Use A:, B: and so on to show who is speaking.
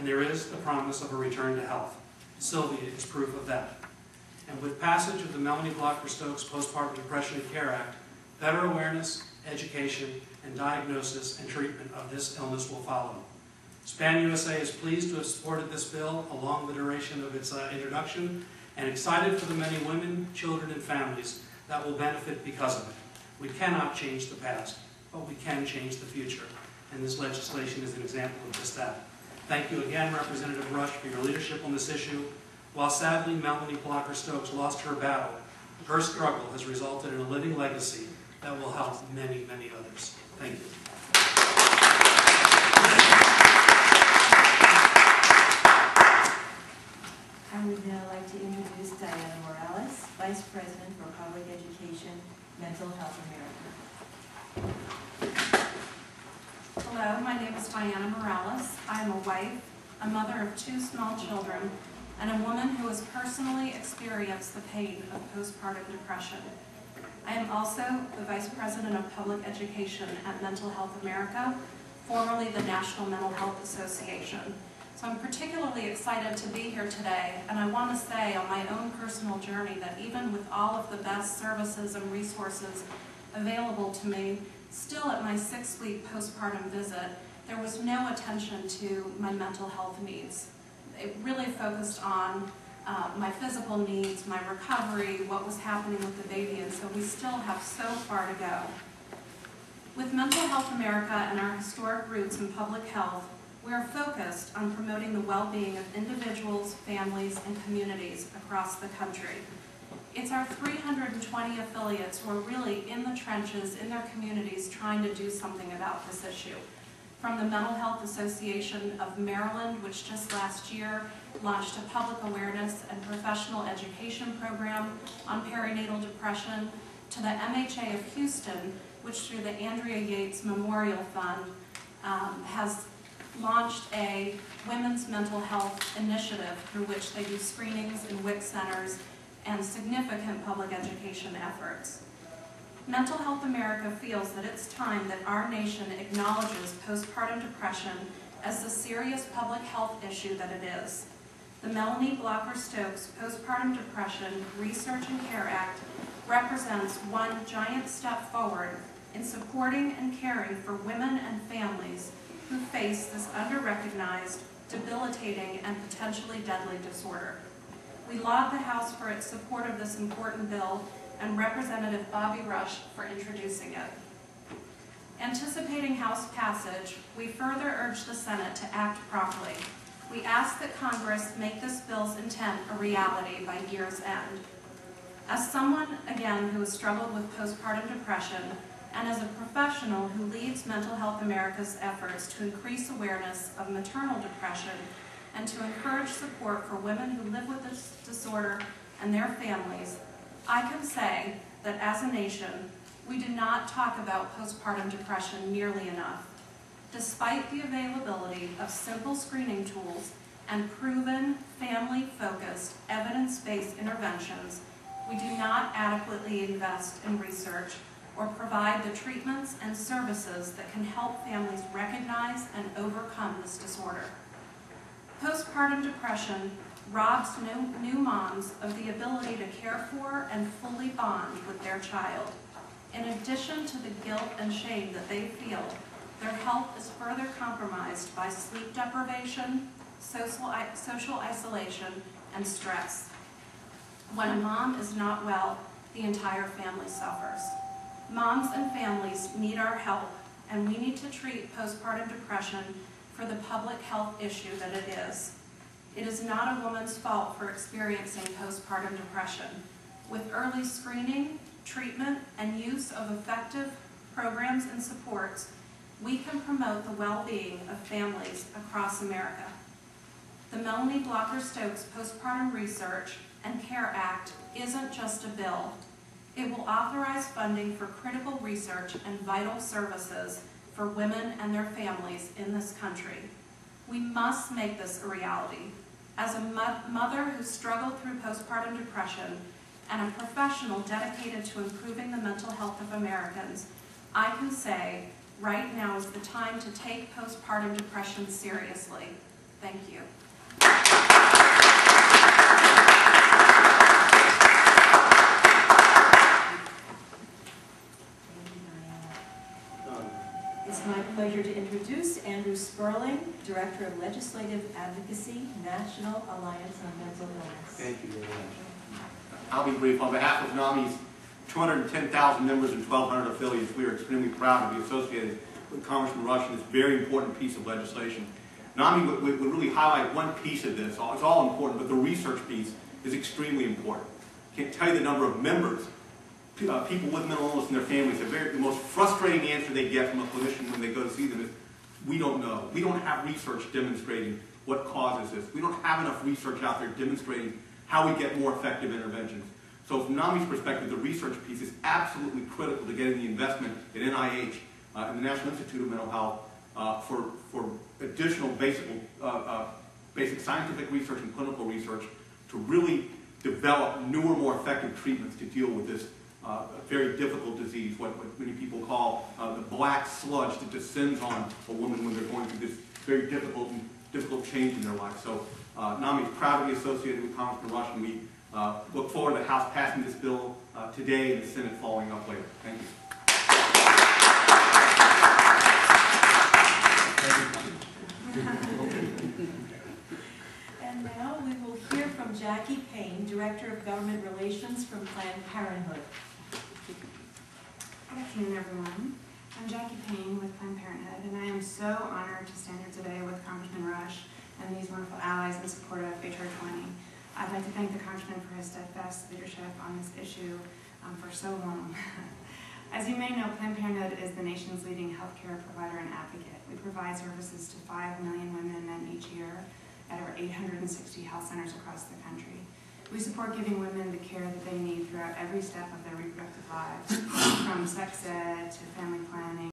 A: and there is the promise of a return to health. Sylvia is proof of that. And with passage of the Melanie Blocker-Stokes Postpartum Depression and Care Act, better awareness, education, and diagnosis and treatment of this illness will follow. SPAN USA is pleased to have supported this bill along the duration of its introduction and excited for the many women, children, and families that will benefit because of it. We cannot change the past, but we can change the future, and this legislation is an example of just that. Thank you again, Representative Rush, for your leadership on this issue. While sadly Melanie Blocker-Stokes lost her battle, her struggle has resulted in a living legacy that will help many, many others. Thank you.
B: I would now like to introduce Diana Morales, Vice President for Public Education, Mental Health America.
C: Hello, my name is Diana Morales. I am a wife, a mother of 2 small children, and a woman who has personally experienced the pain of postpartum depression. I am also the Vice President of Public Education at Mental Health America, formerly the National Mental Health Association. So I'm particularly excited to be here today, and I want to say on my own personal journey that even with all of the best services and resources available to me, still at my 6-week postpartum visit, there was no attention to my mental health needs. It really focused on my physical needs, my recovery, what was happening with the baby, and so we still have so far to go. With Mental Health America and our historic roots in public health, we are focused on promoting the well-being of individuals, families, and communities across the country. It's our 320 affiliates who are really in the trenches, in their communities, trying to do something about this issue. From the Mental Health Association of Maryland, which just last year launched a public awareness and professional education program on perinatal depression, to the MHA of Houston, which through the Andrea Yates Memorial Fund has launched a women's mental health initiative through which they do screenings in WIC centers and significant public education efforts. Mental Health America feels that it's time that our nation acknowledges postpartum depression as the serious public health issue that it is. The Melanie Blocker-Stokes Postpartum Depression Research and Care Act represents one giant step forward in supporting and caring for women and families who face this under-recognized, debilitating, and potentially deadly disorder. We laud the House for its support of this important bill and Representative Bobby Rush for introducing it. Anticipating House passage, we further urge the Senate to act promptly. We ask that Congress make this bill's intent a reality by year's end. As someone, again, who has struggled with postpartum depression, and as a professional who leads Mental Health America's efforts to increase awareness of maternal depression and to encourage support for women who live with this disorder and their families, I can say that as a nation, we do not talk about postpartum depression nearly enough. Despite the availability of simple screening tools and proven, family-focused, evidence-based interventions, we do not adequately invest in research or provide the treatments and services that can help families recognize and overcome this disorder. Postpartum depression robs new moms of the ability to care for and fully bond with their child. In addition to the guilt and shame that they feel, their health is further compromised by sleep deprivation, social isolation, and stress. When a mom is not well, the entire family suffers. Moms and families need our help, and we need to treat postpartum depression for the public health issue that it is. It is not a woman's fault for experiencing postpartum depression. With early screening, treatment, and use of effective programs and supports, we can promote the well-being of families across America. The Melanie Blocker-Stokes Postpartum Research and Care Act isn't just a bill. It will authorize funding for critical research and vital services for women and their families in this country. We must make this a reality. As a mother who struggled through postpartum depression and a professional dedicated to improving the mental health of Americans, I can say right now is the time to take postpartum depression seriously. Thank you.
B: It's my pleasure to introduce Andrew Sperling, Director of Legislative Advocacy, National Alliance on Mental Illness.
D: Thank you very much. I'll be brief. On behalf of NAMI's 210,000 members and 1,200 affiliates, we are extremely proud to be associated with Congressman Rush in this very important piece of legislation. NAMI would really highlight one piece of this. It's all important, but the research piece is extremely important. I can't tell you the number of members, people with mental illness and their families. The most frustrating answer they get from a clinician when they go to see them is, we don't know. We don't have research demonstrating what causes this. We don't have enough research out there demonstrating how we get more effective interventions. So from NAMI's perspective, the research piece is absolutely critical to getting the investment in NIH and the National Institute of Mental Health for additional basic scientific research and clinical research to really develop newer, more effective treatments to deal with this very difficult disease, what many people call the black sludge that descends on a woman when they're going through this very difficult change in their life. So NAMI is proud to be associated with Congressman Rush, and we look forward to the House passing this bill today and the Senate following up later. Thank you.
B: And now we will hear from Jackie Payne, Director of Government Relations from Planned Parenthood.
E: Good afternoon, everyone. I'm Jackie Payne with Planned Parenthood, and I am so honored to stand here today with Congressman Rush and these wonderful allies in support of HR 20. I'd like to thank the Congressman for his steadfast leadership on this issue for so long. As you may know, Planned Parenthood is the nation's leading healthcare provider and advocate. We provide services to 5 million women and men each year at our 860 health centers across the country. We support giving women the care that they need throughout every step of their reproductive lives, from sex ed to family planning,